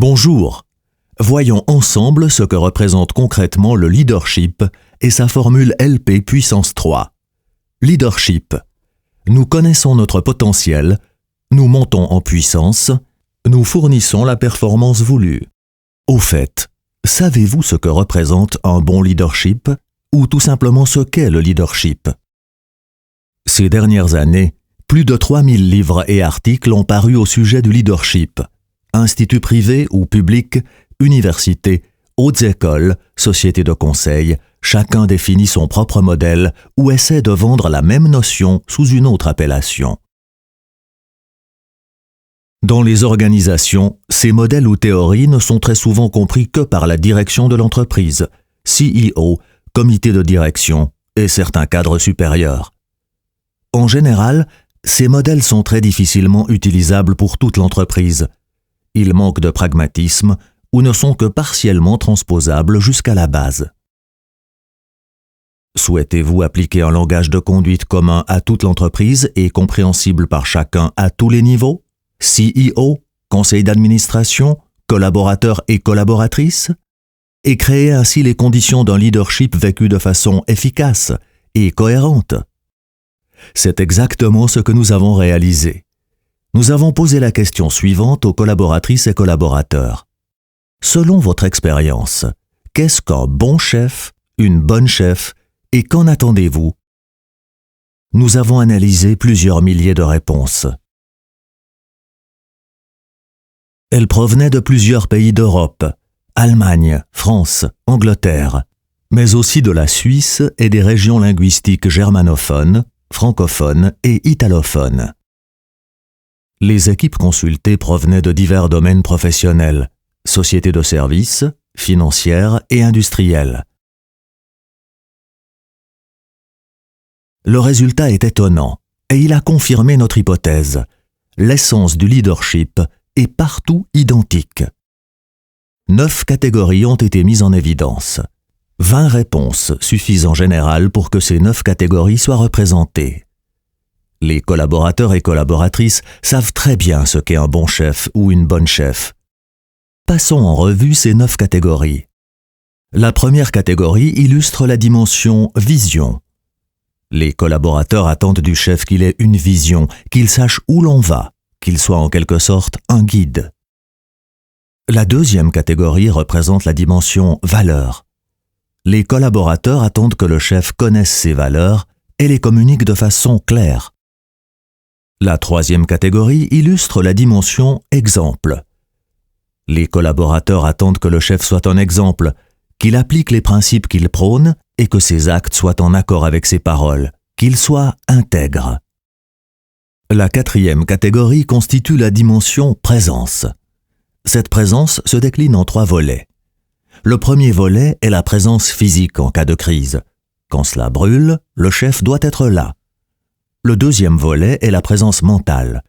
Bonjour. Voyons ensemble ce que représente concrètement le leadership et sa formule LP puissance 3. Leadership. Nous connaissons notre potentiel, nous montons en puissance, nous fournissons la performance voulue. Au fait, savez-vous ce que représente un bon leadership ou tout simplement ce qu'est le leadership? Ces dernières années, plus de 3000 livres et articles ont paru au sujet du leadership. Instituts privés ou publics, universités, hautes écoles, sociétés de conseil, chacun définit son propre modèle ou essaie de vendre la même notion sous une autre appellation. Dans les organisations, ces modèles ou théories ne sont très souvent compris que par la direction de l'entreprise, CEO, comité de direction et certains cadres supérieurs. En général, ces modèles sont très difficilement utilisables pour toute l'entreprise. Ils manquent de pragmatisme ou ne sont que partiellement transposables jusqu'à la base. Souhaitez-vous appliquer un langage de conduite commun à toute l'entreprise et compréhensible par chacun à tous les niveaux? CEO, conseil d'administration, collaborateurs et collaboratrices? Et créer ainsi les conditions d'un leadership vécu de façon efficace et cohérente? C'est exactement ce que nous avons réalisé. Nous avons posé la question suivante aux collaboratrices et collaborateurs. Selon votre expérience, qu'est-ce qu'un bon chef, une bonne chef, et qu'en attendez-vous? Nous avons analysé plusieurs milliers de réponses. Elles provenaient de plusieurs pays d'Europe, Allemagne, France, Angleterre, mais aussi de la Suisse et des régions linguistiques germanophones, francophones et italophones. Les équipes consultées provenaient de divers domaines professionnels, sociétés de services, financières et industrielles. Le résultat est étonnant et il a confirmé notre hypothèse. L'essence du leadership est partout identique. 9 catégories ont été mises en évidence. 20 réponses suffisent en général pour que ces 9 catégories soient représentées. Les collaborateurs et collaboratrices savent très bien ce qu'est un bon chef ou une bonne chef. Passons en revue ces 9 catégories. La première catégorie illustre la dimension vision. Les collaborateurs attendent du chef qu'il ait une vision, qu'il sache où l'on va, qu'il soit en quelque sorte un guide. La deuxième catégorie représente la dimension valeur. Les collaborateurs attendent que le chef connaisse ses valeurs et les communique de façon claire. La troisième catégorie illustre la dimension exemple. Les collaborateurs attendent que le chef soit un exemple, qu'il applique les principes qu'il prône et que ses actes soient en accord avec ses paroles, qu'il soit intègre. La quatrième catégorie constitue la dimension présence. Cette présence se décline en 3 volets. Le premier volet est la présence physique en cas de crise. Quand cela brûle, le chef doit être là. Le deuxième volet est la présence mentale.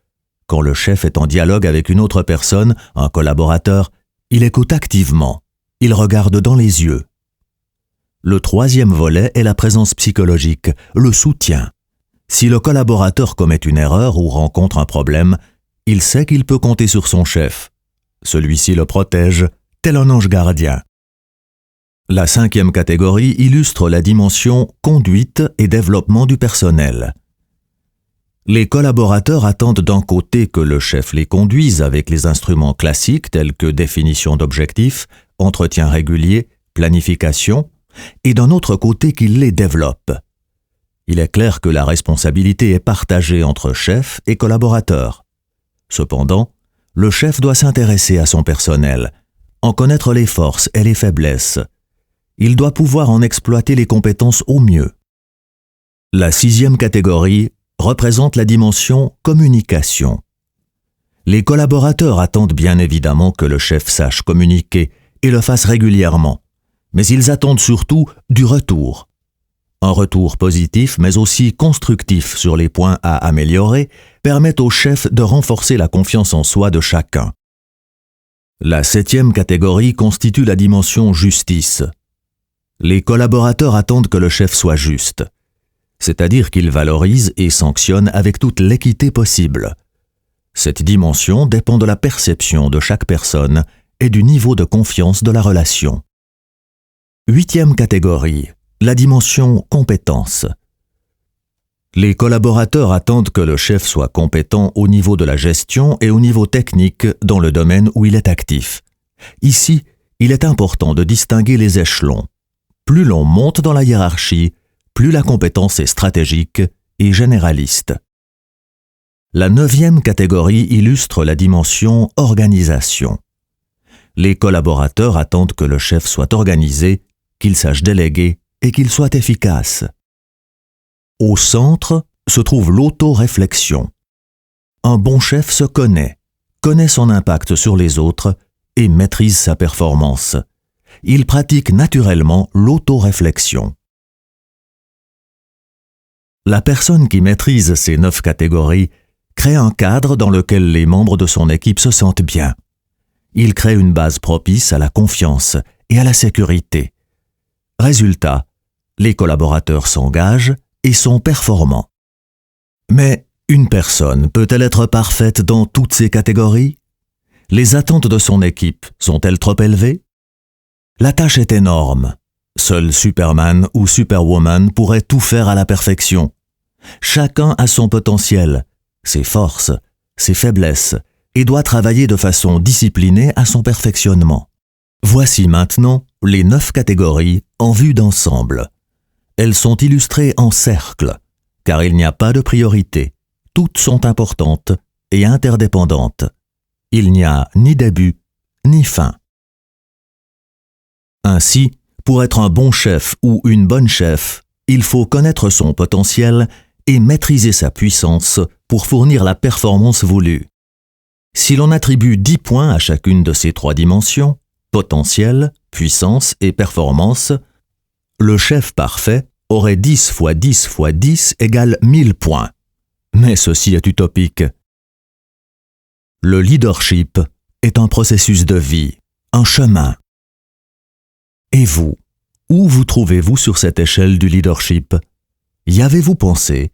Quand le chef est en dialogue avec une autre personne, un collaborateur, il écoute activement, il regarde dans les yeux. Le troisième volet est la présence psychologique, le soutien. Si le collaborateur commet une erreur ou rencontre un problème, il sait qu'il peut compter sur son chef. Celui-ci le protège, tel un ange gardien. La cinquième catégorie illustre la dimension conduite et développement du personnel. Les collaborateurs attendent d'un côté que le chef les conduise avec les instruments classiques tels que définition d'objectifs, entretien régulier, planification, et d'un autre côté qu'il les développe. Il est clair que la responsabilité est partagée entre chef et collaborateurs. Cependant, le chef doit s'intéresser à son personnel, en connaître les forces et les faiblesses. Il doit pouvoir en exploiter les compétences au mieux. La sixième catégorie représente la dimension communication. Les collaborateurs attendent bien évidemment que le chef sache communiquer et le fasse régulièrement, mais ils attendent surtout du retour. Un retour positif mais aussi constructif sur les points à améliorer permet au chef de renforcer la confiance en soi de chacun. La septième catégorie constitue la dimension justice. Les collaborateurs attendent que le chef soit juste, c'est-à-dire qu'il valorise et sanctionne avec toute l'équité possible. Cette dimension dépend de la perception de chaque personne et du niveau de confiance de la relation. 8e catégorie, la dimension compétence. Les collaborateurs attendent que le chef soit compétent au niveau de la gestion et au niveau technique dans le domaine où il est actif. Ici, il est important de distinguer les échelons. Plus l'on monte dans la hiérarchie, plus la compétence est stratégique et généraliste. La 9e catégorie illustre la dimension organisation. Les collaborateurs attendent que le chef soit organisé, qu'il sache déléguer et qu'il soit efficace. Au centre se trouve l'auto-réflexion. Un bon chef se connaît son impact sur les autres et maîtrise sa performance. Il pratique naturellement l'auto-réflexion. La personne qui maîtrise ces 9 catégories crée un cadre dans lequel les membres de son équipe se sentent bien. Il crée une base propice à la confiance et à la sécurité. Résultat, les collaborateurs s'engagent et sont performants. Mais une personne peut-elle être parfaite dans toutes ces catégories? Les attentes de son équipe sont-elles trop élevées? La tâche est énorme. Seul Superman ou Superwoman pourrait tout faire à la perfection. Chacun a son potentiel, ses forces, ses faiblesses, et doit travailler de façon disciplinée à son perfectionnement. Voici maintenant les 9 catégories en vue d'ensemble. Elles sont illustrées en cercle, car il n'y a pas de priorité. Toutes sont importantes et interdépendantes. Il n'y a ni début, ni fin. Ainsi, pour être un bon chef ou une bonne chef, il faut connaître son potentiel et maîtriser sa puissance pour fournir la performance voulue. Si l'on attribue 10 points à chacune de ces 3 dimensions, potentiel, puissance et performance, le chef parfait aurait 10 fois 10 fois 10 égale 1000 points. Mais ceci est utopique. Le leadership est un processus de vie, un chemin. Et vous, où vous trouvez-vous sur cette échelle du leadership? Y avez-vous pensé?